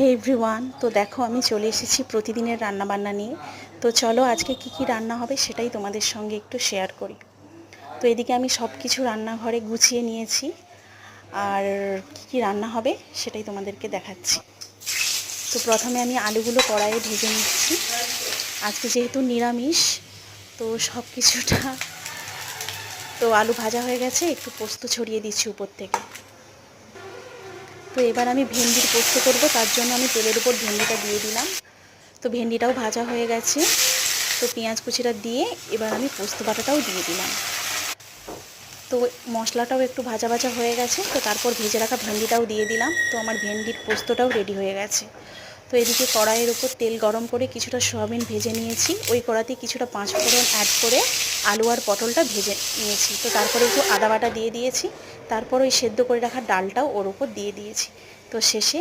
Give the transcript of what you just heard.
হে everyone, তো দেখো আমি চলে এসেছি প্রতিদিনের রান্নাবান্না নিয়ে। তো চলো আজকে কি কি রান্না হবে সেটাই তোমাদের সঙ্গে একটু শেয়ার করি। তো এদিকে আমি সব কিছু রান্নাঘরে গুছিয়ে নিয়েছি, আর কি কি রান্না হবে সেটাই তোমাদেরকে দেখাচ্ছি। তো প্রথমে আমি আলুগুলো কড়াইয়ে ভেজে নিচ্ছি। আজকে যেহেতু নিরামিষ, তো সব কিছুটা তো আলু ভাজা হয়ে গেছে, একটু পোস্ত ছড়িয়ে দিচ্ছি উপর থেকে। তো এবার আমি ভেন্ডির পোস্ত করব, তার জন্য আমি তেলের উপর ভেন্ডিটা দিয়ে দিলাম। তো ভেন্ডিটাও ভাজা হয়ে গেছে, তো পেঁয়াজ কুচিটা দিয়ে এবার আমি পোস্ত বাটাটাও দিয়ে দিলাম। তো মশলাটাও একটু ভাজা ভাজা হয়ে গেছে, তো তারপর ভেজে রাখা ভেন্ডিটাও দিয়ে দিলাম। তো আমার ভেন্ডির পোস্তটাও রেডি হয়ে গেছে। তো এদিকে কড়াইয়ের উপর তেল গরম করে কিছুটা সয়াবিন ভেজে নিয়েছি, ওই কড়াতেই কিছুটা পাঁচফোড়ন অ্যাড করে আলু আর পটলটা ভেজে নিয়েছি। তো তারপরে একটু আদা বাটা দিয়ে দিয়েছি, তারপর ওই সেদ্ধ করে রাখা ডালটাও ওর উপর দিয়ে দিয়েছি। তো শেষে